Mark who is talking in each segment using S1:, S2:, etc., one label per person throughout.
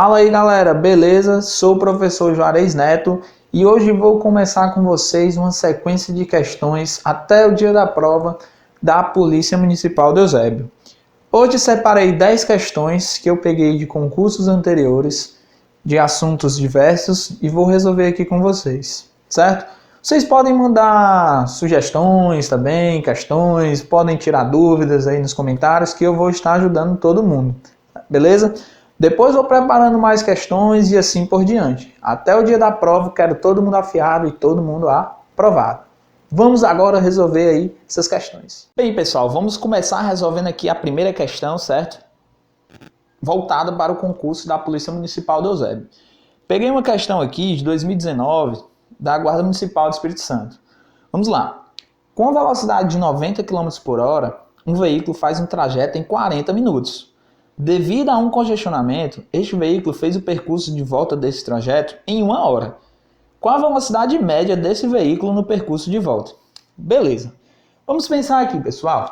S1: Fala aí galera, beleza? Sou o professor Juarez Neto e hoje vou começar com vocês uma sequência de questões até o dia da prova da Polícia Municipal de Eusébio. Hoje separei 10 questões que eu peguei de concursos anteriores, de assuntos diversos e vou resolver aqui com vocês, certo? Vocês podem mandar sugestões também, questões, podem tirar dúvidas aí nos comentários que eu vou estar ajudando todo mundo, beleza? Depois vou preparando mais questões e assim por diante. Até o dia da prova, quero todo mundo afiado e todo mundo aprovado. Vamos agora resolver aí essas questões. Bem, pessoal, vamos começar resolvendo aqui a primeira questão, certo? Voltada para o concurso da Polícia Municipal de Eusébio. Peguei uma questão aqui de 2019 da Guarda Municipal do Espírito Santo. Vamos lá. Com a velocidade de 90 km por hora, um veículo faz um trajeto em 40 minutos. Devido a um congestionamento, este veículo fez o percurso de volta desse trajeto em 1 hora. Qual a velocidade média desse veículo no percurso de volta? Beleza. Vamos pensar aqui, pessoal.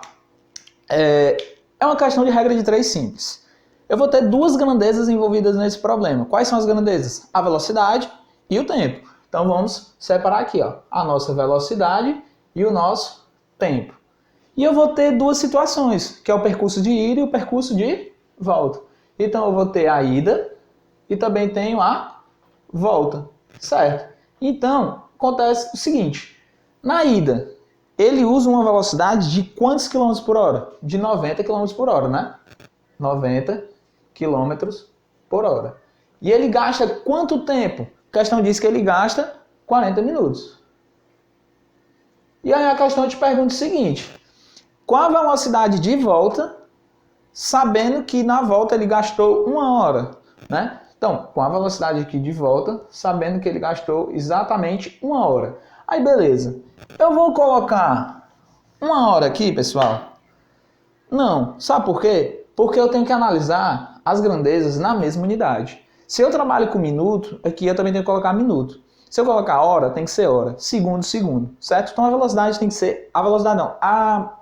S1: É uma questão de regra de 3 simples. Eu vou ter duas grandezas envolvidas nesse problema. Quais são as grandezas? A velocidade e o tempo. Então vamos separar aqui, ó, a nossa velocidade e o nosso tempo. E eu vou ter duas situações, que é o percurso de ida e o percurso de volta. Então eu vou ter a ida e também tenho a volta, certo? Então acontece o seguinte, na ida ele usa uma velocidade de quantos quilômetros por hora? De 90 km por hora, né? 90 km por hora. E ele gasta quanto tempo? A questão diz que ele gasta 40 minutos. E aí a questão te pergunta o seguinte, qual a velocidade de volta, sabendo que na volta ele gastou 1 hora, né? Então, com a velocidade aqui de volta, sabendo que ele gastou exatamente 1 hora. Aí, beleza. Eu vou colocar 1 hora aqui, pessoal? Não. Sabe por quê? Porque eu tenho que analisar as grandezas na mesma unidade. Se eu trabalho com minuto, aqui eu também tenho que colocar minuto. Se eu colocar hora, tem que ser hora. Segundo, segundo. Certo? Então, a velocidade tem que ser... A velocidade não. A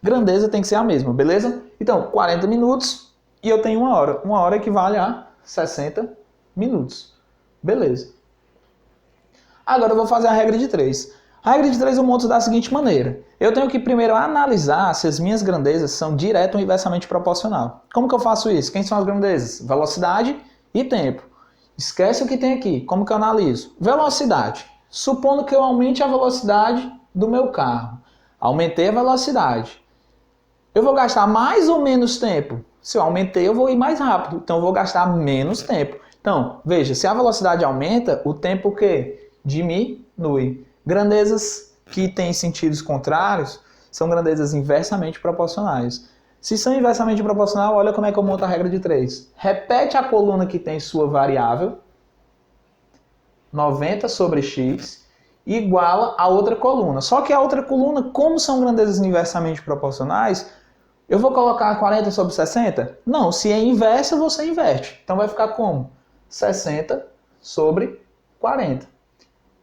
S1: grandeza tem que ser a mesma, beleza? Então, 40 minutos e eu tenho 1 hora. 1 hora equivale a 60 minutos. Beleza. Agora eu vou fazer a regra de 3. A regra de 3 eu monto da seguinte maneira. Eu tenho que primeiro analisar se as minhas grandezas são direto ou inversamente proporcional. Como que eu faço isso? Quem são as grandezas? Velocidade e tempo. Esquece o que tem aqui. Como que eu analiso? Velocidade. Supondo que eu aumente a velocidade do meu carro. Aumentei a velocidade. Eu vou gastar mais ou menos tempo? Se eu aumentei, eu vou ir mais rápido. Então, eu vou gastar menos tempo. Então, veja, se a velocidade aumenta, o tempo o quê? Diminui. Grandezas que têm sentidos contrários são grandezas inversamente proporcionais. Se são inversamente proporcionais, olha como é que eu monto a regra de 3. Repete a coluna que tem sua variável, 90 sobre x, iguala a outra coluna. Só que a outra coluna, como são grandezas inversamente proporcionais, eu vou colocar 40 sobre 60? Não, se é inversa, você inverte. Então vai ficar como? 60 sobre 40.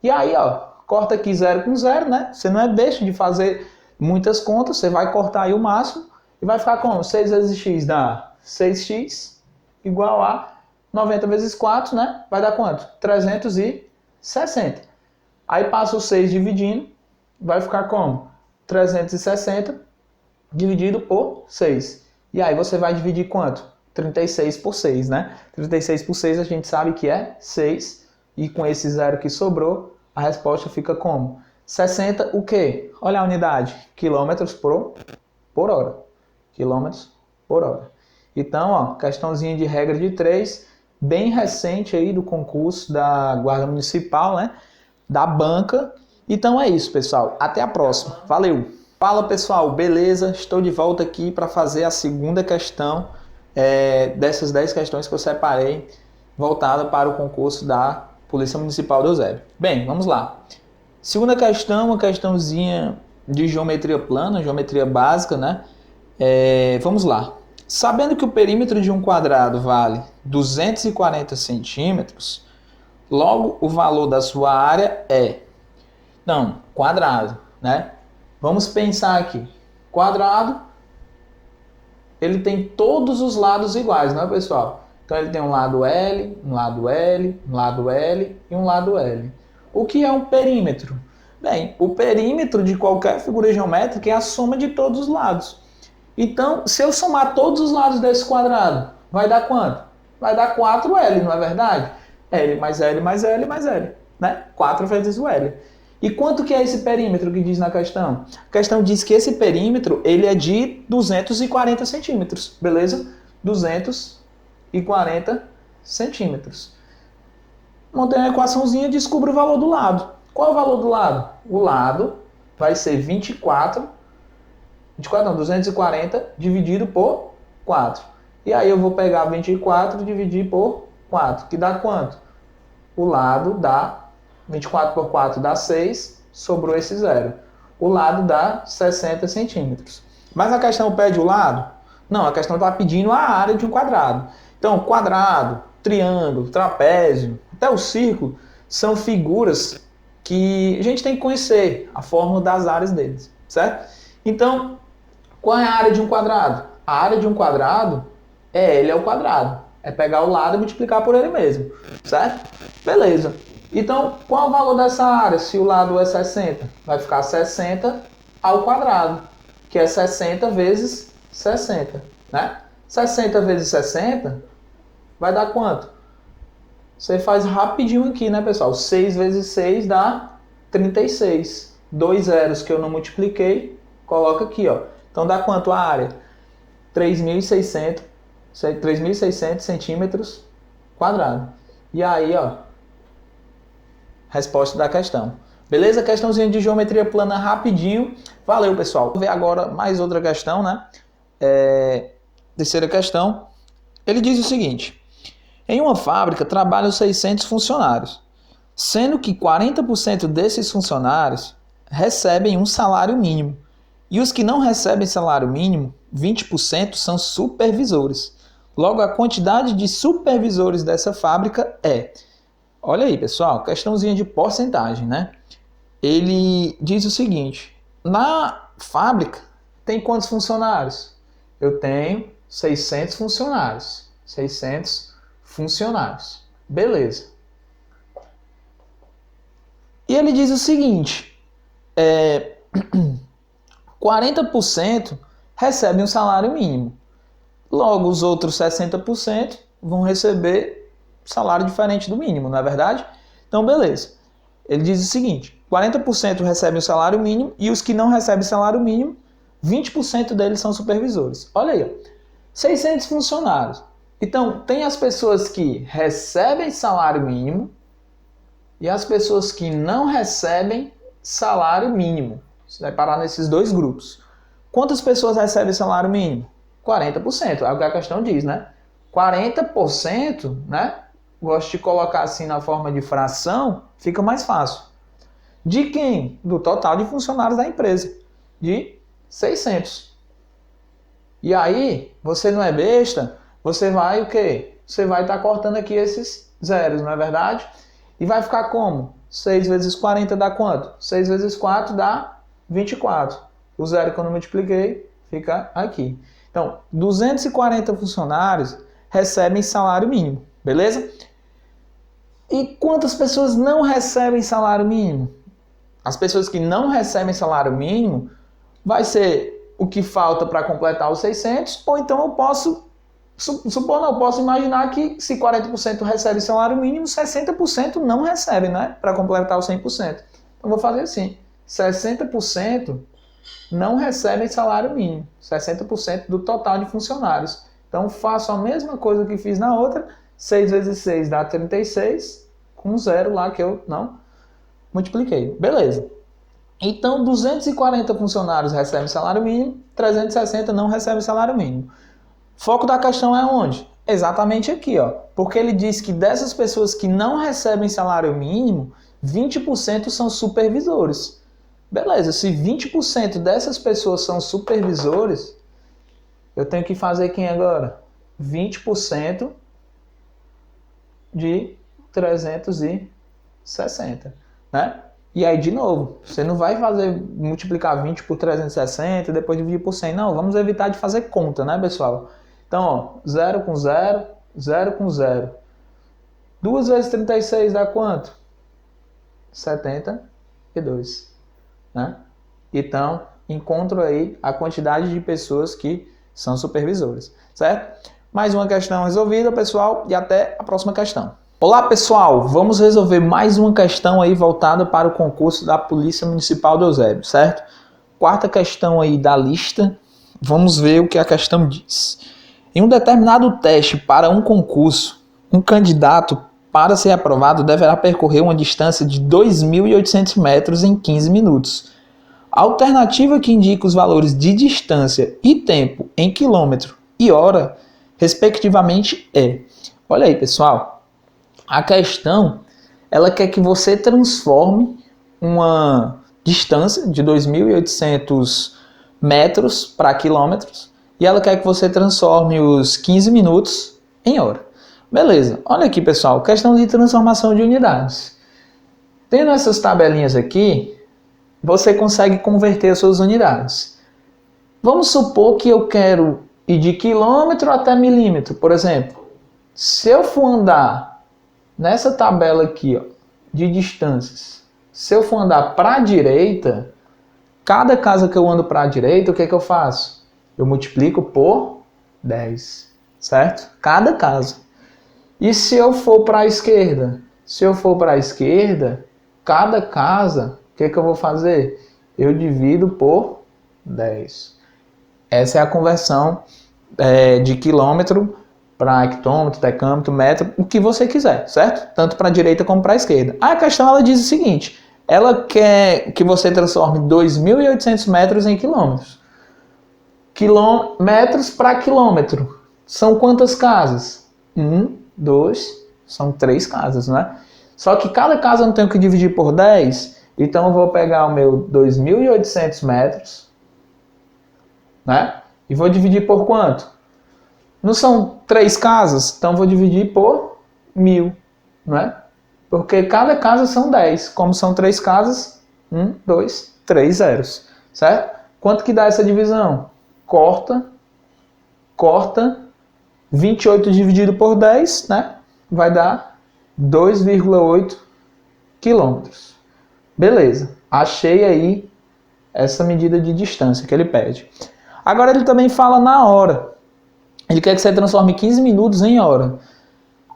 S1: E aí, ó, corta aqui 0 com 0, né? Você não é besta de fazer muitas contas, você vai cortar aí o máximo e vai ficar como? 6 vezes x dá 6x igual a 90 vezes 4, né? Vai dar quanto? 360. Aí passa o 6 dividindo, vai ficar como? 360 dividido por 6. E aí você vai dividir quanto? 36 por 6, né? 36 por 6 a gente sabe que é 6. E com esse zero que sobrou, a resposta fica como? 60 o quê? Olha a unidade. Quilômetros por hora. Quilômetros por hora. Então, ó, questãozinha de regra de 3, bem recente aí do concurso da Guarda Municipal, né? Da banca. Então é isso, pessoal. Até a próxima. Valeu! Fala pessoal, beleza? Estou de volta aqui para fazer a segunda questão dessas 10 questões que eu separei voltada para o concurso da Polícia Municipal de Eusébio. Bem, vamos lá. Segunda questão, uma questãozinha de geometria plana, geometria básica, né? Vamos lá. Sabendo que o perímetro de um quadrado vale 240 centímetros, logo o valor da sua área é... Não, quadrado, né? Vamos pensar aqui, quadrado, ele tem todos os lados iguais, né, pessoal? Então ele tem um lado L, um lado L, um lado L e um lado L. O que é um perímetro? Bem, o perímetro de qualquer figura geométrica é a soma de todos os lados. Então, se eu somar todos os lados desse quadrado, vai dar quanto? Vai dar 4L, não é verdade? L mais L mais L mais L, né? 4 vezes o L. E quanto que é esse perímetro que diz na questão? A questão diz que esse perímetro ele é de 240 centímetros, beleza? 240 centímetros. Montei uma equaçãozinha e descubro o valor do lado. Qual é o valor do lado? O lado vai ser 24 não, 240 dividido por 4. E aí eu vou pegar 24 e dividir por 4, que dá quanto? O lado dá 24 por 4 dá 6, sobrou esse zero. O lado dá 60 centímetros. Mas a questão pede o lado? Não, a questão está pedindo a área de um quadrado. Então, quadrado, triângulo, trapézio, até o círculo, são figuras que a gente tem que conhecer a fórmula das áreas deles, certo? Então, qual é a área de um quadrado? A área de um quadrado é L ao quadrado. É pegar o lado e multiplicar por ele mesmo, certo? Beleza. Então, qual é o valor dessa área? Se o lado é 60, vai ficar 60 ao quadrado, que é 60 vezes 60, né? 60 vezes 60 vai dar quanto? Você faz rapidinho aqui, né, pessoal? 6 vezes 6 dá 36. 2 zeros que eu não multipliquei, coloca aqui, ó. Então dá quanto a área? 3.600 centímetros quadrados. E aí, ó, resposta da questão. Beleza? Questãozinha de geometria plana rapidinho. Valeu, pessoal. Vamos ver agora mais outra questão, né? Terceira questão. Ele diz o seguinte: em uma fábrica trabalham 600 funcionários, sendo que 40% desses funcionários recebem um salário mínimo. E os que não recebem salário mínimo, 20%, são supervisores. Logo, a quantidade de supervisores dessa fábrica é... Olha aí, pessoal, questãozinha de porcentagem, né? Ele diz o seguinte: na fábrica tem quantos funcionários? Eu tenho 600 funcionários. 600 funcionários. Beleza. E ele diz o seguinte: 40% recebem um salário mínimo. Logo, os outros 60% vão receber salário diferente do mínimo, não é verdade? Então, beleza. Ele diz o seguinte: 40% recebem o salário mínimo e os que não recebem salário mínimo, 20% deles são supervisores. Olha aí, ó. 600 funcionários. Então, tem as pessoas que recebem salário mínimo e as pessoas que não recebem salário mínimo. Você vai parar nesses dois grupos. Quantas pessoas recebem salário mínimo? 40%. É o que a questão diz, né? 40%, né? Gosto de colocar assim na forma de fração, fica mais fácil. De quem? Do total de funcionários da empresa. De 600. E aí, você não é besta, você vai o quê? Você vai estar cortando aqui esses zeros, não é verdade? E vai ficar como? 6 vezes 40 dá quanto? 6 vezes 4 dá 24. O zero que eu não multipliquei fica aqui. Então, 240 funcionários recebem salário mínimo, beleza? E quantas pessoas não recebem salário mínimo? As pessoas que não recebem salário mínimo vai ser o que falta para completar os 600, ou então eu posso imaginar que se 40% recebe salário mínimo, 60% não recebe, né? Para completar os 100%. Então vou fazer assim: 60% não recebem salário mínimo, 60% do total de funcionários. Então faço a mesma coisa que fiz na outra, 6 vezes 6 dá 36, com zero lá que eu não multipliquei. Beleza. Então 240 funcionários recebem salário mínimo, 360 não recebem salário mínimo. Foco da questão é onde? Exatamente aqui, ó. Porque ele diz que dessas pessoas que não recebem salário mínimo, 20% são supervisores. Beleza, se 20% dessas pessoas são supervisores, eu tenho que fazer quem agora? 20% de 360, né? E aí, de novo, você não vai multiplicar 20 por 360 e depois dividir por 100. Não, vamos evitar de fazer conta, né, pessoal? Então, ó, 0 com 0, 0 com 0. 2 vezes 36 dá quanto? 72. Né? Então, encontro aí a quantidade de pessoas que são supervisores, certo? Mais uma questão resolvida, pessoal, e até a próxima questão. Olá, pessoal! Vamos resolver mais uma questão aí voltada para o concurso da Polícia Municipal do Eusébio, certo? Quarta questão aí da lista. Vamos ver o que a questão diz. Em um determinado teste para um concurso, um candidato, para ser aprovado, deverá percorrer uma distância de 2.800 metros em 15 minutos. A alternativa que indica os valores de distância e tempo em quilômetro e hora, respectivamente, é... Olha aí, pessoal. A questão, ela quer que você transforme uma distância de 2.800 metros para quilômetros e ela quer que você transforme os 15 minutos em hora. Beleza, olha aqui, pessoal, questão de transformação de unidades. Tendo essas tabelinhas aqui, você consegue converter as suas unidades. Vamos supor que eu quero ir de quilômetro até milímetro, por exemplo. Se eu for andar nessa tabela aqui, ó, de distâncias, se eu for andar para a direita, cada casa que eu ando para a direita, o que é que eu faço? Eu multiplico por 10, certo? Cada casa. E se eu for para a esquerda? Se eu for para a esquerda, cada casa, o que é que eu vou fazer? Eu divido por 10. Essa é a conversão de quilômetro para hectômetro, decâmetro, metro, o que você quiser, certo? Tanto para a direita como para a esquerda. A questão, ela diz o seguinte, ela quer que você transforme 2.800 metros em quilômetros. Metros para quilômetro. São quantas casas? 2, são 3 casas, né? Só que cada casa eu não tenho que dividir por 10, então eu vou pegar o meu 2.800 metros, né? E vou dividir por quanto? Não são 3 casas, então eu vou dividir por 1.000, né? Porque cada casa são 10, como são 3 casas, 1, 2, 3 zeros, certo? Quanto que dá essa divisão? Corta, 28 dividido por 10, né? Vai dar 2,8 quilômetros. Beleza, achei aí essa medida de distância que ele pede. Agora ele também fala na hora. Ele quer que você transforme 15 minutos em hora.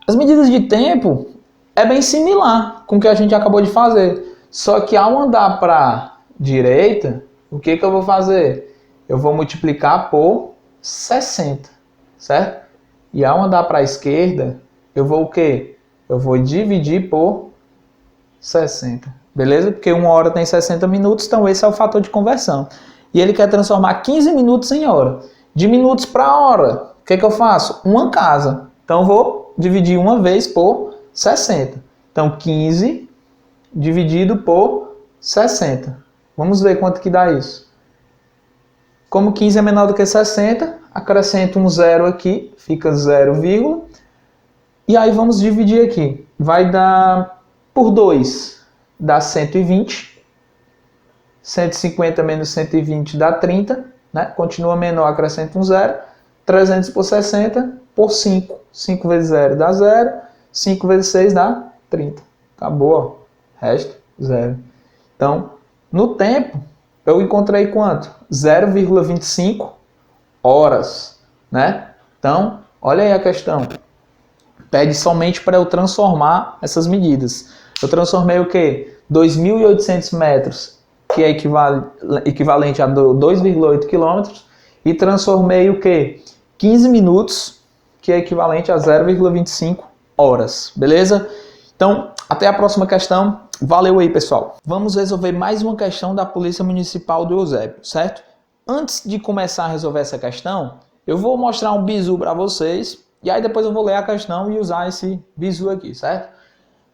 S1: As medidas de tempo é bem similar com o que a gente acabou de fazer. Só que ao andar para a direita, o que eu vou fazer? Eu vou multiplicar por 60, certo? E ao andar para a esquerda, eu vou o quê? Eu vou dividir por 60, beleza? Porque uma hora tem 60 minutos, então esse é o fator de conversão. E ele quer transformar 15 minutos em hora. De minutos para hora, o que eu faço? Uma casa. Então eu vou dividir uma vez por 60. Então 15 dividido por 60. Vamos ver quanto que dá isso. Como 15 é menor do que 60, acrescento um zero aqui, fica 0, e aí vamos dividir aqui. Vai dar por 2, dá 120. 150 menos 120 dá 30, né? Continua menor, acrescento um zero. 300 por 60 por 5. 5 vezes 0 dá 0. 5 vezes 6 dá 30. Acabou, ó. Resto, 0. Então, no tempo, eu encontrei quanto? 0,25 horas, né? Então, olha aí a questão. Pede somente para eu transformar essas medidas. Eu transformei o quê? 2.800 metros, que é equivalente a 2,8 quilômetros, e transformei o quê? 15 minutos, que é equivalente a 0,25 horas, beleza? Então, até a próxima questão. Valeu aí, pessoal. Vamos resolver mais uma questão da Polícia Municipal do Eusébio, certo? Antes de começar a resolver essa questão, eu vou mostrar um bizu para vocês, e aí depois eu vou ler a questão e usar esse bizu aqui, certo?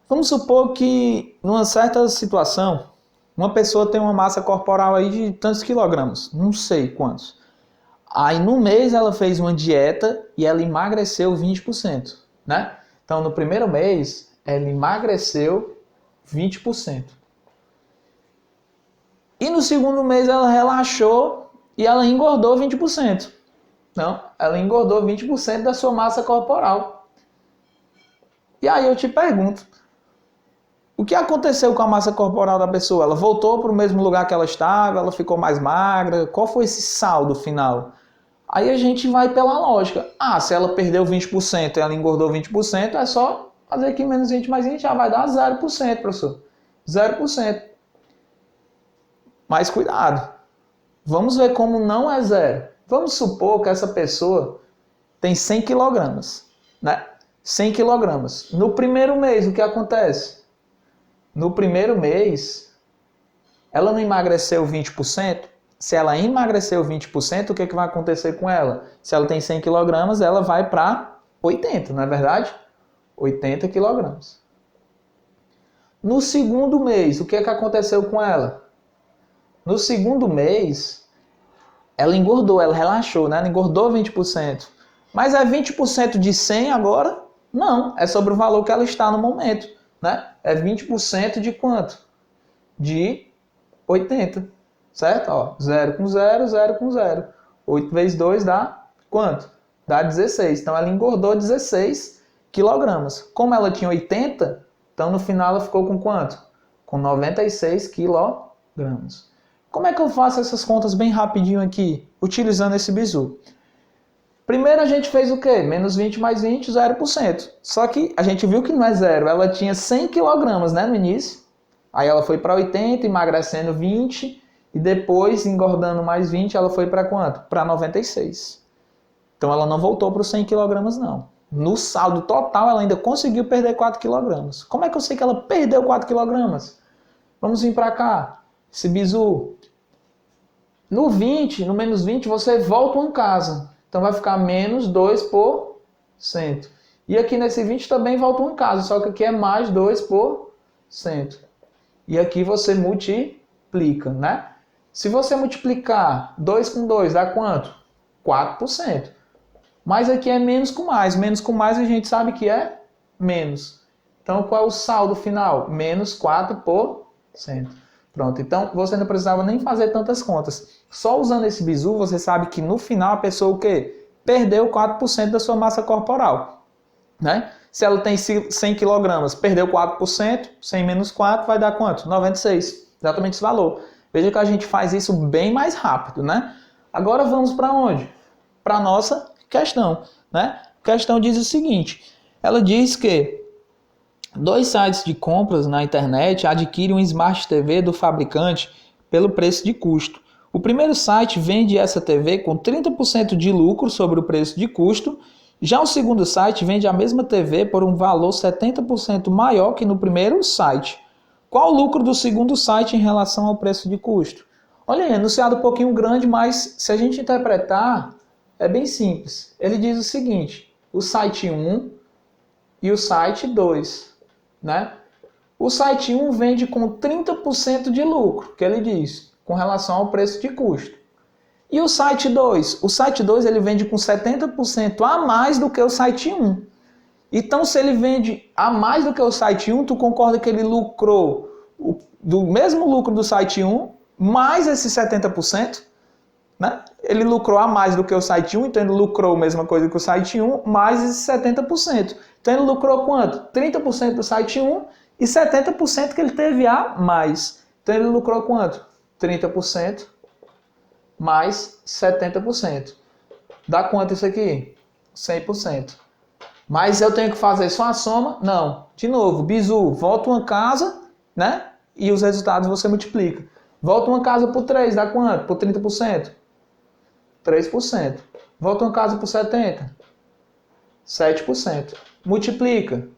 S1: Vamos supor que, numa certa situação, uma pessoa tem uma massa corporal aí de tantos quilogramas, não sei quantos. Aí no mês ela fez uma dieta e ela emagreceu 20%, né? Então no primeiro mês ela emagreceu 20%. E no segundo mês ela relaxou e ela engordou 20%. Então ela engordou 20% da sua massa corporal. E aí eu te pergunto, o que aconteceu com a massa corporal da pessoa? Ela voltou para o mesmo lugar que ela estava? Ela ficou mais magra? Qual foi esse saldo final? Aí a gente vai pela lógica. Ah, se ela perdeu 20% e ela engordou 20%, é só fazer aqui menos 20 mais 20, já vai dar 0%, professor. 0%. Mas cuidado. Vamos ver como não é zero. Vamos supor que essa pessoa tem 100 quilogramas, né? 100 quilogramas. No primeiro mês, o que acontece? No primeiro mês, ela não emagreceu 20%? Se ela emagreceu 20%, o que vai acontecer com ela? Se ela tem 100 quilogramas, ela vai para 80, não é verdade? 80 quilogramas. No segundo mês, o que aconteceu com ela? No segundo mês, ela engordou, ela relaxou, né? Ela engordou 20%. Mas é 20% de 100 agora? Não, é sobre o valor que ela está no momento, né? É 20% de quanto? De 80, certo? Ó, 0 com 0, 0 com 0. 8 vezes 2 dá quanto? Dá 16. Então ela engordou 16 quilogramas. Como ela tinha 80, então no final ela ficou com quanto? Com 96 quilogramas. Como é que eu faço essas contas bem rapidinho aqui, utilizando esse bizu? Primeiro a gente fez o quê? Menos 20 mais 20, 0%. Só que a gente viu que não é zero, ela tinha 100 quilogramas, né, no início. Aí ela foi para 80, emagrecendo 20, e depois, engordando mais 20, ela foi para quanto? Para 96. Então ela não voltou para os 100 quilogramas, não. No saldo total, ela ainda conseguiu perder 4 quilogramas. Como é que eu sei que ela perdeu 4 quilogramas? Vamos vir para cá, esse bizu. No 20, no menos 20, você volta uma casa. Então vai ficar menos 2%. E aqui nesse 20 também volta uma casa, só que aqui é mais 2%. E aqui você multiplica, né? Se você multiplicar 2 com 2, dá quanto? 4%. Mas aqui é menos com mais. Menos com mais a gente sabe que é menos. Então qual é o saldo final? Menos 4%. Pronto, então você não precisava nem fazer tantas contas. Só usando esse bizu, você sabe que no final a pessoa o quê? Perdeu 4% da sua massa corporal, né? Se ela tem 100 quilogramas, perdeu 4%, 100 menos 4 vai dar quanto? 96, exatamente esse valor. Veja que a gente faz isso bem mais rápido, né? Agora vamos para onde? Para a nossa questão, né? A questão diz o seguinte, ela diz que 2 sites de compras na internet adquirem um Smart TV do fabricante pelo preço de custo. O primeiro site vende essa TV com 30% de lucro sobre o preço de custo. Já o segundo site vende a mesma TV por um valor 70% maior que no primeiro site. Qual o lucro do segundo site em relação ao preço de custo? Olha aí, enunciado um pouquinho grande, mas se a gente interpretar, é bem simples. Ele diz o seguinte, o site 1 e o site 2, né? O site 1 vende com 30% de lucro, que ele diz, com relação ao preço de custo. E o site 2? O site 2 ele vende com 70% a mais do que o site 1. Então, se ele vende a mais do que o site 1, tu concorda que ele lucrou do mesmo lucro do site 1, mais esse 70%? Né? Ele lucrou a mais do que o site 1, então ele lucrou a mesma coisa que o site 1, mais esse 70%. Então ele lucrou quanto? 30% do site 1 e 70% que ele teve a mais. Então ele lucrou quanto? 30% mais 70%. Dá quanto isso aqui? 100%. Mas eu tenho que fazer só a soma? Não. De novo, bizu, volta uma casa, né? E os resultados você multiplica. Volta uma casa por 3, dá quanto? Por 30%? 3%. Volta uma casa por 70%? 7%. Multiplica.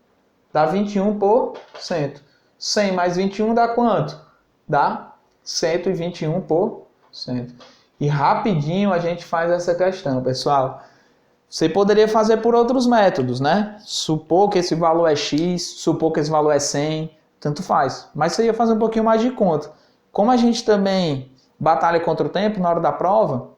S1: Dá 21%. 100 mais 21 dá quanto? Dá 121%. E rapidinho a gente faz essa questão, pessoal. Você poderia fazer por outros métodos, né? Supor que esse valor é X, supor que esse valor é 100, tanto faz. Mas você ia fazer um pouquinho mais de conta. Como a gente também batalha contra o tempo na hora da prova,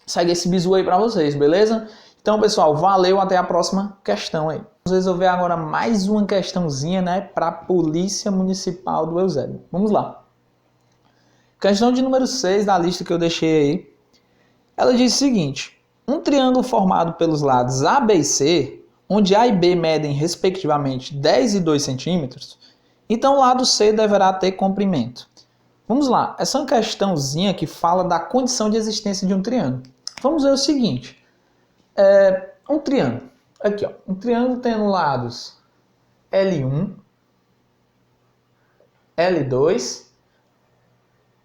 S1: segue esse bizu aí para vocês, beleza? Então, pessoal, valeu, até a próxima questão aí. Vamos resolver agora mais uma questãozinha, né, para a Polícia Municipal do Eusébio. Vamos lá. Questão de número 6 da lista que eu deixei aí. Ela diz o seguinte: um triângulo formado pelos lados A, B e C onde A e B medem respectivamente 10 e 2 centímetros, então o lado C deverá ter comprimento. Vamos lá, essa é uma questãozinha que fala da condição de existência de um triângulo. Vamos ver o seguinte, um triângulo, aqui ó, um triângulo tendo lados L1, L2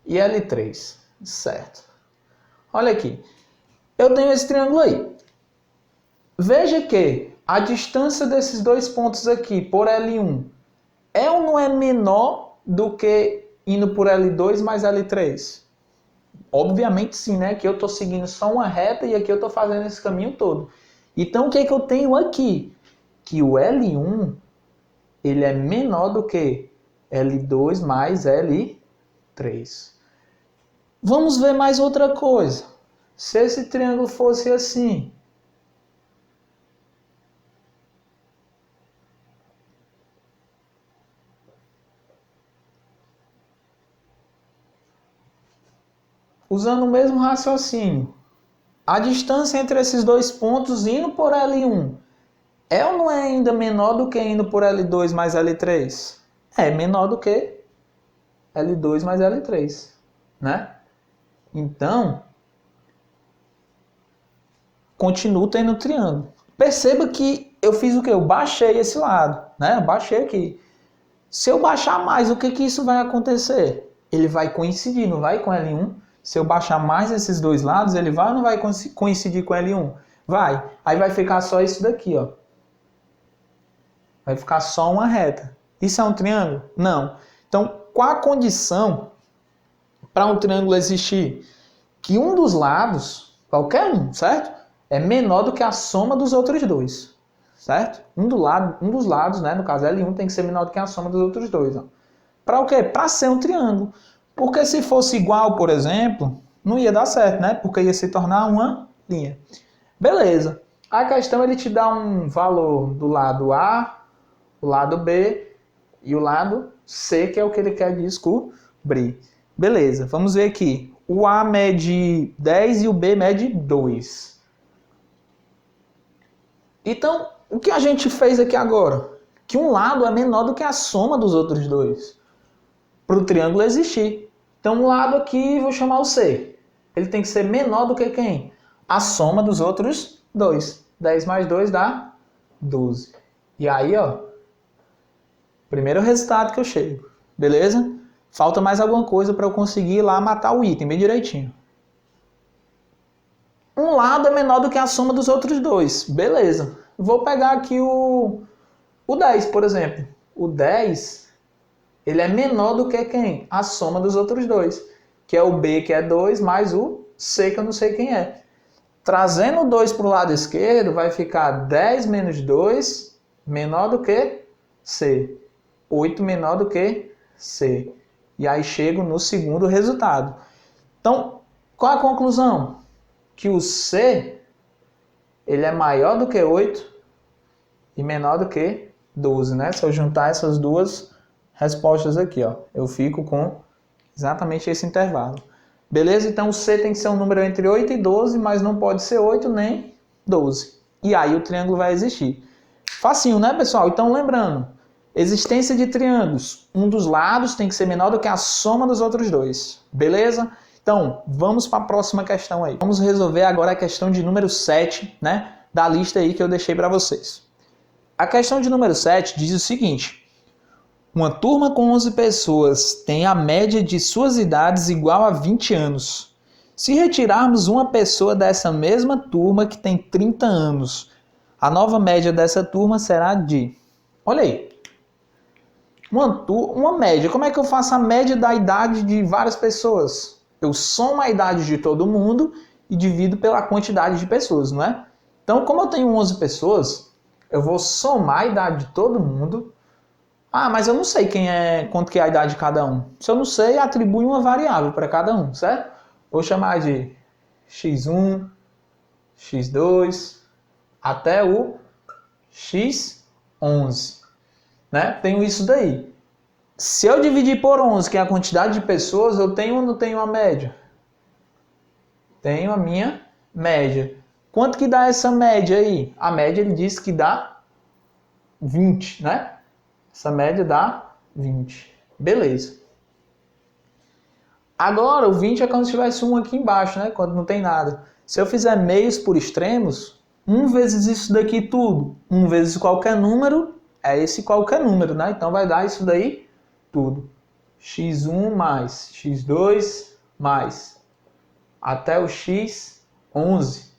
S1: e L3, certo? Olha aqui, eu tenho esse triângulo aí. Veja que a distância desses dois pontos aqui por L1 é ou não é menor do que indo por L2 mais L3? Obviamente sim, né? Aqui eu estou seguindo só uma reta e aqui eu estou fazendo esse caminho todo. Então o que é que eu tenho aqui? Que o L1 ele é menor do que L2 mais L3. Vamos ver mais outra coisa. Se esse triângulo fosse assim, usando o mesmo raciocínio, a distância entre esses dois pontos indo por L1 é ou não é ainda menor do que indo por L2 mais L3? É menor do que L2 mais L3, né? Então, continuo tendo triângulo. Perceba que eu fiz o quê? Eu baixei esse lado, né? Eu baixei aqui. Se eu baixar mais, o que que isso vai acontecer? Ele vai coincidir, não vai com L1? Se eu baixar mais esses dois lados, ele vai ou não vai coincidir com L1? Vai. Aí vai ficar só isso daqui, ó. Vai ficar só uma reta. Isso é um triângulo? Não. Então, qual a condição para um triângulo existir? Que um dos lados, qualquer um, certo? É menor do que a soma dos outros dois, certo? Um dos lados, né, no caso L1, tem que ser menor do que a soma dos outros dois. Para o quê? Para ser um triângulo. Porque se fosse igual, por exemplo, não ia dar certo, né? Porque ia se tornar uma linha. Beleza. A questão ele te dá um valor do lado A, o lado B e o lado C, que é o que ele quer descobrir. Beleza, vamos ver aqui. O A mede 10 e o B mede 2. Então, o que a gente fez aqui agora? Que um lado é menor do que a soma dos outros dois. Para o triângulo existir. Então, um lado aqui, vou chamar o C. Ele tem que ser menor do que quem? A soma dos outros dois. 10 mais 2 dá 12. E aí, ó, primeiro resultado que eu chego. Beleza? Falta mais alguma coisa para eu conseguir ir lá matar o item bem direitinho. Um lado é menor do que a soma dos outros dois. Beleza. Vou pegar aqui o 10, por exemplo. O 10, ele é menor do que quem? A soma dos outros dois. Que é o B, que é 2, mais o C, que eu não sei quem é. Trazendo o 2 para o lado esquerdo, vai ficar 10 menos 2 menor do que C. 8 menor do que C. E aí chego no segundo resultado. Então, qual a conclusão? Que o C ele é maior do que 8 e menor do que 12, né? Se eu juntar essas duas respostas aqui, ó, eu fico com exatamente esse intervalo. Beleza? Então o C tem que ser um número entre 8 e 12, mas não pode ser 8 nem 12. E aí o triângulo vai existir. Facinho, né, pessoal? Então lembrando, existência de triângulos, um dos lados tem que ser menor do que a soma dos outros dois. Beleza? Então, vamos para a próxima questão aí. Vamos resolver agora a questão de número 7, né, da lista aí que eu deixei para vocês. A questão de número 7 diz o seguinte: uma turma com 11 pessoas tem a média de suas idades igual a 20 anos. Se retirarmos uma pessoa dessa mesma turma que tem 30 anos, a nova média dessa turma será de... Olha aí. Uma média. Como é que eu faço a média da idade de várias pessoas? Eu somo a idade de todo mundo e divido pela quantidade de pessoas, não é? Então, como eu tenho 11 pessoas, eu vou somar a idade de todo mundo. Ah, mas eu não sei quanto que é a idade de cada um. Se eu não sei, atribui uma variável para cada um, certo? Vou chamar de x1, x2, até o x11. Né? Tenho isso daí. Se eu dividir por 11, que é a quantidade de pessoas, eu tenho ou não tenho a média? Tenho a minha média. Quanto que dá essa média aí? A média ele diz que dá 20, né? Essa média dá 20. Beleza. Agora, o 20 é como se tivesse um aqui embaixo, né? Quando não tem nada. Se eu fizer meios por extremos, 1 vezes isso daqui tudo, 1 vezes qualquer número, é esse qualquer número, né? Então vai dar isso daí tudo. x1 mais x2 mais até o x11.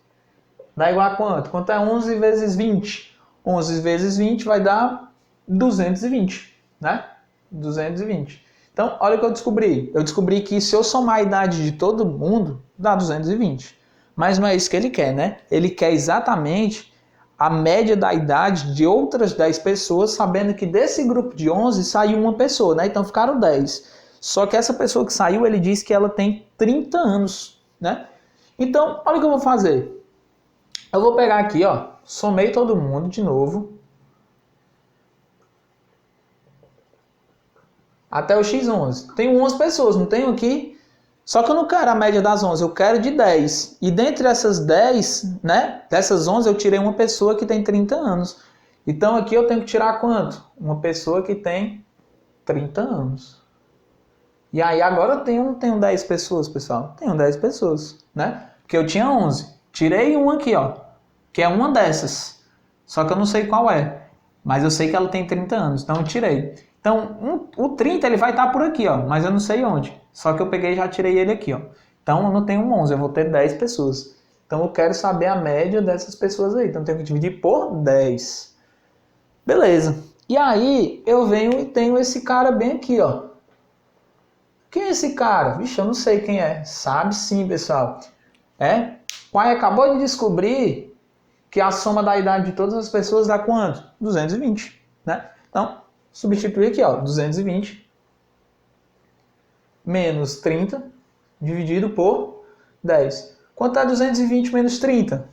S1: Dá igual a quanto? Quanto é 11 vezes 20? 11 vezes 20 vai dar 220, né? 220. Então, olha o que eu descobri. Eu descobri que se eu somar a idade de todo mundo, dá 220. Mas não é isso que ele quer, né? Ele quer exatamente a média da idade de outras 10 pessoas, sabendo que desse grupo de 11 saiu uma pessoa, né? Então ficaram 10. Só que essa pessoa que saiu, ele diz que ela tem 30 anos, né? Então, olha o que eu vou fazer. Eu vou pegar aqui, ó, somei todo mundo de novo. Até o x11. Tenho 11 pessoas, não tenho aqui? Só que eu não quero a média das 11, eu quero de 10. E dentre essas 10, né, dessas 11 eu tirei uma pessoa que tem 30 anos. Então aqui eu tenho que tirar quanto? Uma pessoa que tem 30 anos. E aí agora eu tenho 10 pessoas, pessoal. Tenho 10 pessoas, né? Porque eu tinha 11. Tirei uma aqui, ó, que é uma dessas. Só que eu não sei qual é. Mas eu sei que ela tem 30 anos, então eu tirei. Então, o 30 ele vai estar por aqui, ó, mas eu não sei onde. Só que eu peguei e já tirei ele aqui, ó. Então eu não tenho 11, eu vou ter 10 pessoas. Então eu quero saber a média dessas pessoas aí. Então eu tenho que dividir por 10. Beleza. E aí eu venho e tenho esse cara bem aqui, ó. Quem é esse cara? Vixe, eu não sei quem é. Sabe sim, pessoal. É? O pai acabou de descobrir que a soma da idade de todas as pessoas dá quanto? 220, né? Então, substituir aqui, ó, 220 menos 30 dividido por 10. Quanto é 220 menos 30?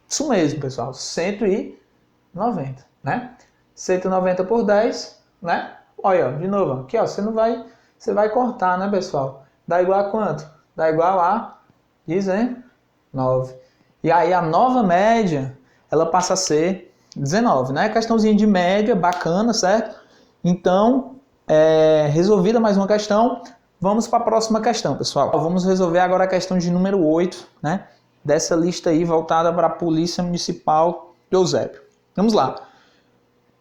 S1: Isso mesmo, pessoal, 190, né? 190 por 10, né? Olha, ó, de novo, aqui, ó, você vai cortar, né, pessoal? Dá igual a quanto? Dá igual a 19. E aí a nova média, ela passa a ser 19, né? Questãozinha de média, bacana, certo? Então, resolvida mais uma questão, vamos para a próxima questão, pessoal. Vamos resolver agora a questão de número 8, né? Dessa lista aí voltada para a Polícia Municipal de Eusébio. Vamos lá.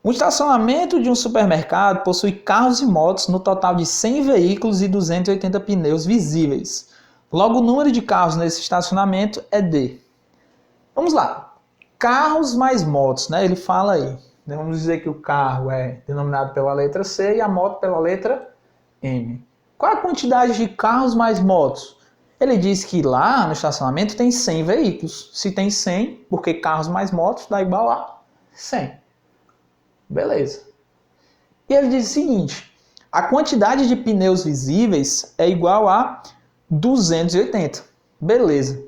S1: Um estacionamento de um supermercado possui carros e motos no total de 100 veículos e 280 pneus visíveis. Logo, o número de carros nesse estacionamento é D. Vamos lá. Carros mais motos, né? Ele fala aí. Vamos dizer que o carro é denominado pela letra C e a moto pela letra M. Qual a quantidade de carros mais motos? Ele diz que lá no estacionamento tem 100 veículos. Se tem 100, porque carros mais motos dá igual a 100. Beleza. E ele diz o seguinte, a quantidade de pneus visíveis é igual a 280. Beleza.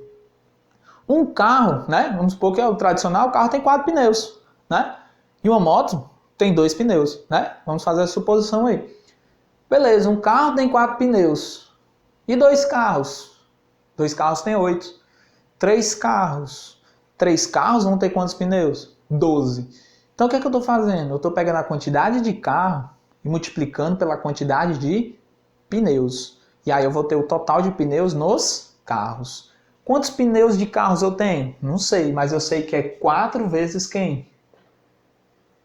S1: Um carro, né? Vamos supor que é o tradicional, o carro tem 4 pneus, né? E uma moto tem 2 pneus, né? Vamos fazer a suposição aí. Beleza, um carro tem 4 pneus. E 2 carros? 2 carros tem 8. 3 carros. 3 carros vão ter quantos pneus? 12. Então o que é que eu estou fazendo? Eu estou pegando a quantidade de carro e multiplicando pela quantidade de pneus. E aí eu vou ter o total de pneus nos carros. Quantos pneus de carros eu tenho? Não sei, mas eu sei que é 4 vezes quem?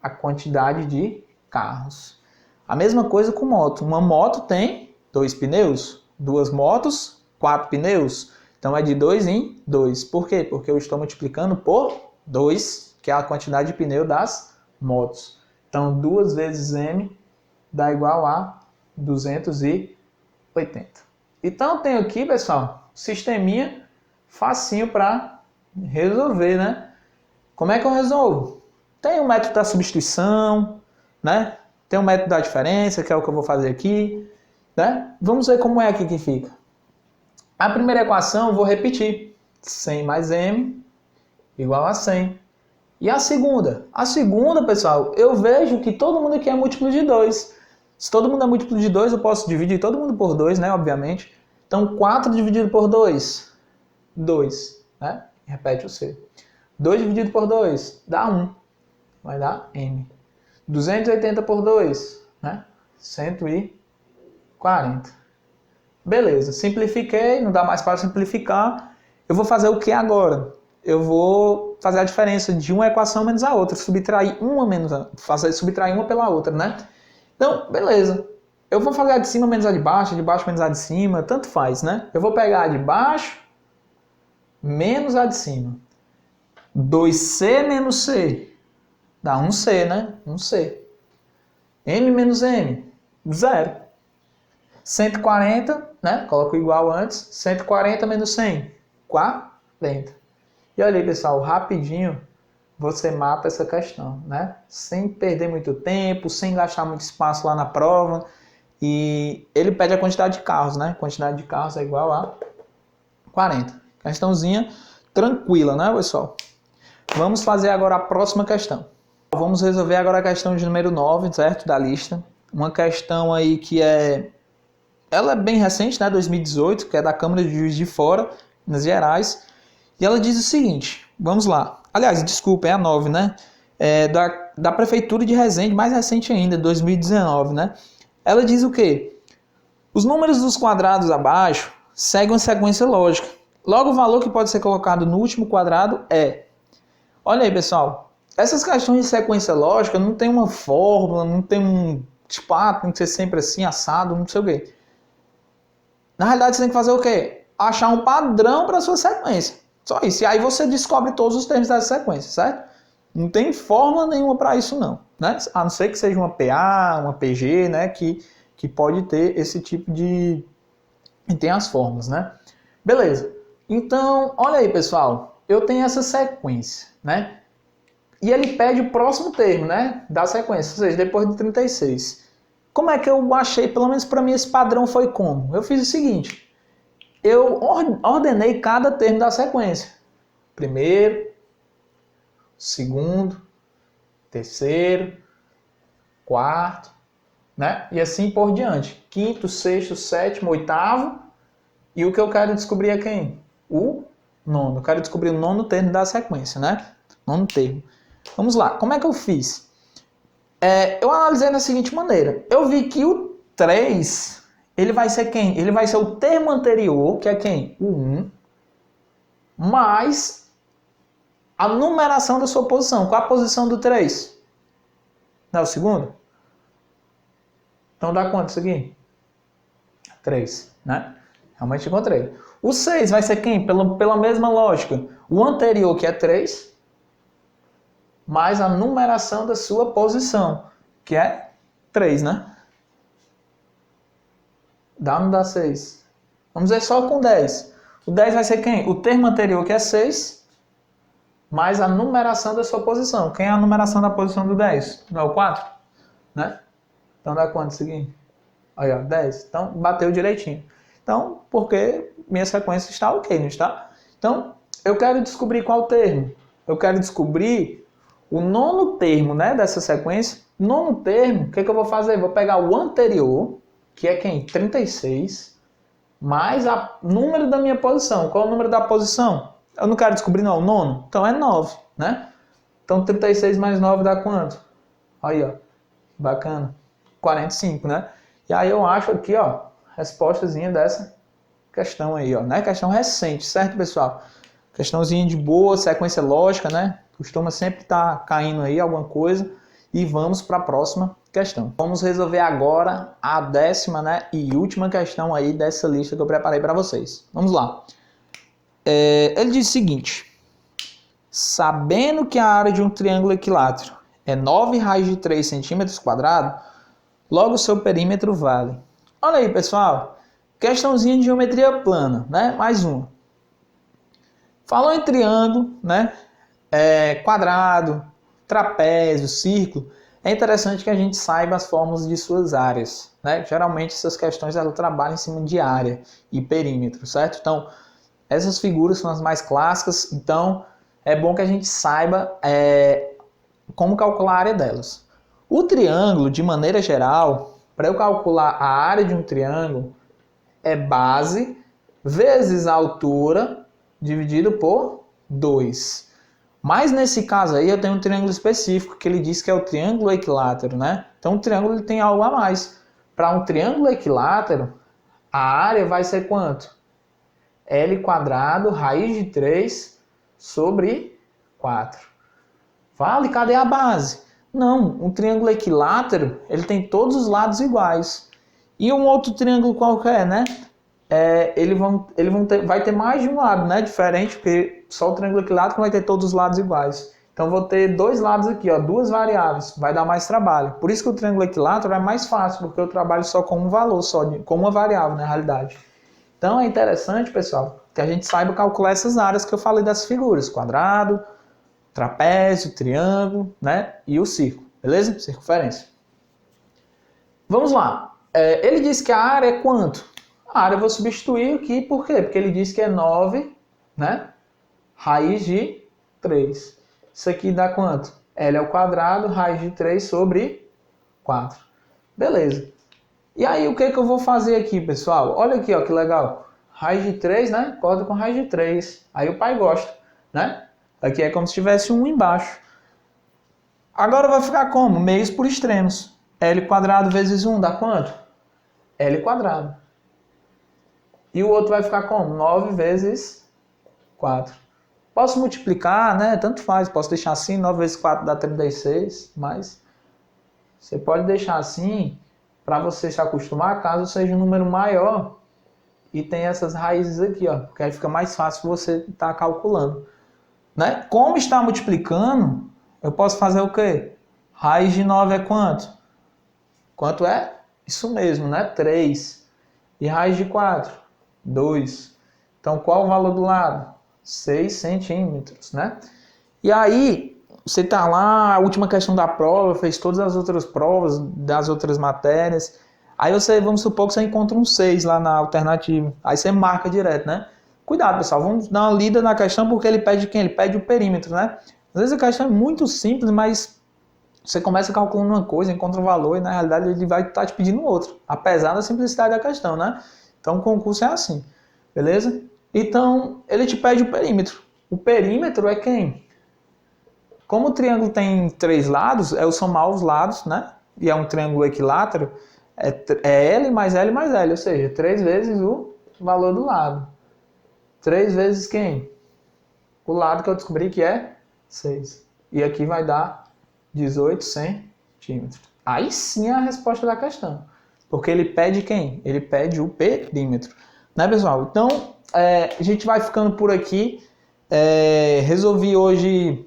S1: A quantidade de carros. A mesma coisa com moto. Uma moto tem 2 pneus, 2 motos, 4 pneus. Então é de 2 em 2. Por quê? Porque eu estou multiplicando por 2, que é a quantidade de pneu das motos. Então 2 vezes M dá igual a 280. Então eu tenho aqui, pessoal, sisteminha facinho para resolver, né? Como é que eu resolvo? Tem o método da substituição, né? Tem o método da diferença, que é o que eu vou fazer aqui, né? Vamos ver como é aqui que fica. A primeira equação eu vou repetir. 100 mais M igual a 100. E a segunda? A segunda, pessoal, eu vejo que todo mundo aqui é múltiplo de 2. Se todo mundo é múltiplo de 2, eu posso dividir todo mundo por 2, né? Obviamente. Então, 4 dividido por 2, 2, né? Repete o C. 2 dividido por 2 dá 1. Vai dar M. 280 por 2, né? 140. Beleza, simplifiquei, não dá mais para simplificar. Eu vou fazer o que agora? Eu vou fazer a diferença de uma equação menos a outra, subtrair subtrair uma pela outra, né? Então, beleza. Eu vou fazer a de cima menos a de baixo menos a de cima, tanto faz, né? Eu vou pegar a de baixo menos a de cima. 2C menos C dá 1C, né? 1C. M menos M, 0. 140, né? Coloco igual antes. 140 menos 100, 40. E olha aí, pessoal, rapidinho você mata essa questão, né? Sem perder muito tempo, sem gastar muito espaço lá na prova. E ele pede a quantidade de carros, né? Quantidade de carros é igual a 40. Questãozinha tranquila, né, pessoal? Vamos fazer agora a próxima questão. Vamos resolver agora a questão de número 9, certo? Da lista. Uma questão aí que ela é bem recente, né? 2018, que é da Câmara de Juiz de Fora, Minas Gerais. E ela diz o seguinte, vamos lá. Aliás, desculpa, é a 9, né? Da Prefeitura de Resende, mais recente ainda, 2019, né? Ela diz o quê? Os números dos quadrados abaixo seguem uma sequência lógica. Logo, o valor que pode ser colocado no último quadrado é... Olha aí, pessoal. Essas questões de sequência lógica não tem uma fórmula, não tem um... Tipo, tem que ser sempre assim, assado, não sei o quê. Na realidade, você tem que fazer o quê? Achar um padrão para a sua sequência. Só isso. E aí você descobre todos os termos dessa sequência, certo? Não tem fórmula nenhuma para isso, não. Né? A não ser que seja uma PA, uma PG, né? Que pode ter esse tipo de... E tem as fórmulas, né? Beleza. Então, olha aí, pessoal. Eu tenho essa sequência, né? E ele pede o próximo termo, né? Da sequência, ou seja, depois do 36. Como é que eu achei, pelo menos para mim, esse padrão foi como? Eu fiz o seguinte. Eu ordenei cada termo da sequência. Primeiro, segundo, terceiro, quarto, né? E assim por diante. Quinto, sexto, sétimo, oitavo. E o que eu quero descobrir é quem? O nono. Eu quero descobrir o nono termo da sequência, né? Nono termo. Vamos lá. Como é que eu fiz? Eu analisei da seguinte maneira. Eu vi que o 3... ele vai ser quem? Ele vai ser o termo anterior, que é quem? O 1, mais a numeração da sua posição. Qual a posição do 3? Não é o segundo? Então dá quanto isso aqui? 3, né? Realmente encontrei. O 6 vai ser quem? Pela mesma lógica. O anterior, que é 3, mais a numeração da sua posição, que é 3, né? Dá ou não dá 6? Vamos ver só com 10. O 10 vai ser quem? O termo anterior, que é 6, mais a numeração da sua posição. Quem é a numeração da posição do 10? Não é o 4? Né? Então dá quanto isso aqui? Aí, ó, 10. Então bateu direitinho. Então, porque minha sequência está ok, não está? Então, eu quero descobrir qual termo. Eu quero descobrir o nono termo, né, dessa sequência. Nono termo, o que eu vou fazer? Vou pegar o anterior, que é quem? 36, mais o número da minha posição. Qual é o número da posição? Eu não quero descobrir, não, o nono. Então é 9, né? Então 36 mais 9 dá quanto? Aí, ó. Bacana. 45, né? E aí eu acho aqui, ó, respostazinha dessa questão aí, ó, né? Questão recente, certo, pessoal? Questãozinha de boa, sequência lógica, né? Costuma sempre estar caindo aí alguma coisa. E vamos para a próxima questão. Vamos resolver agora a 10ª, né, e última questão aí dessa lista que eu preparei para vocês. Vamos lá. Ele diz o seguinte. Sabendo que a área de um triângulo equilátero é 9 raios de 3 centímetros quadrados, logo o seu perímetro vale. Olha aí, pessoal. Questãozinha de geometria plana, né? Mais uma. Falou em triângulo, né? Quadrado, trapézio, círculo. É interessante que a gente saiba as fórmulas de suas áreas, né? Geralmente essas questões elas trabalham em cima de área e perímetro, certo? Então, essas figuras são as mais clássicas, então é bom que a gente saiba como calcular a área delas. O triângulo, de maneira geral, para eu calcular a área de um triângulo, é base vezes a altura dividido por 2. Mas nesse caso aí eu tenho um triângulo específico que ele diz que é o triângulo equilátero, né? Então o triângulo ele tem algo a mais. Para um triângulo equilátero, a área vai ser quanto? L quadrado raiz de 3 sobre 4. Vale, cadê a base? Não, um triângulo equilátero, ele tem todos os lados iguais. E um outro triângulo qualquer, né? Vai ter mais de um lado, né? Diferente, porque só o triângulo equilátero vai ter todos os lados iguais. Então vou ter dois lados aqui, ó, duas variáveis, vai dar mais trabalho. Por isso que o triângulo equilátero é mais fácil, porque eu trabalho só com um valor, com uma variável, na realidade. Então é interessante, pessoal, que a gente saiba calcular essas áreas que eu falei das figuras: quadrado, trapézio, triângulo, né? E o círculo, beleza? Circunferência. Vamos lá. Ele diz que a área é quanto? A área eu vou substituir aqui, por quê? Porque ele diz que é 9, né? Raiz de 3. Isso aqui dá quanto? L ao quadrado, raiz de 3 sobre 4. Beleza. E aí, o que eu vou fazer aqui, pessoal? Olha aqui, ó, que legal. Raiz de 3, né? Corta com raiz de 3. Aí o pai gosta, né? Aqui é como se tivesse um embaixo. Agora vai ficar como? Meios por extremos. L quadrado vezes 1 dá quanto? L quadrado. E o outro vai ficar como? 9 vezes 4. Posso multiplicar, né? Tanto faz. Posso deixar assim, 9 vezes 4 dá 36. Mas você pode deixar assim para você se acostumar, caso seja um número maior e tem essas raízes aqui, ó. Porque aí fica mais fácil você estar calculando. Né? Como está multiplicando, eu posso fazer o quê? Raiz de 9 é quanto? Quanto é? Isso mesmo, né? 3. E raiz de 4? 2. Então, qual o valor do lado? 6 centímetros, né? E aí, você tá lá, a última questão da prova, fez todas as outras provas das outras matérias. Aí você, vamos supor que você encontra um 6 lá na alternativa. Aí você marca direto, né? Cuidado, pessoal, vamos dar uma lida na questão, porque ele pede quem? Ele pede o perímetro, né? Às vezes a questão é muito simples, mas você começa calculando uma coisa, encontra um valor e na realidade ele vai estar te pedindo outro, apesar da simplicidade da questão, né? Então o concurso é assim, beleza? Então ele te pede o perímetro. O perímetro é quem? Como o triângulo tem 3 lados, é o somar os lados, né? E é um triângulo equilátero, é L mais L mais L, ou seja, 3 vezes o valor do lado. 3 vezes quem? O lado que eu descobri que é 6. E aqui vai dar 18 centímetros. Aí sim é a resposta da questão. Porque ele pede quem? Ele pede o perímetro. Né, pessoal? Então, a gente vai ficando por aqui. Resolvi hoje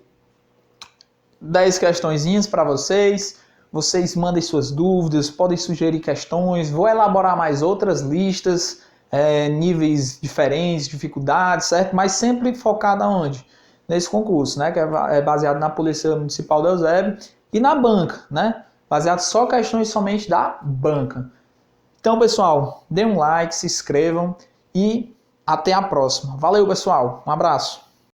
S1: 10 questõezinhas para vocês. Vocês mandem suas dúvidas, podem sugerir questões. Vou elaborar mais outras listas, níveis diferentes, dificuldades, certo? Mas sempre focado aonde? Nesse concurso, né? Que é baseado na Polícia Municipal do Eusébio e na banca, né? Baseado só questões somente da banca. Então, pessoal, dê um like, se inscrevam e até a próxima. Valeu, pessoal. Um abraço.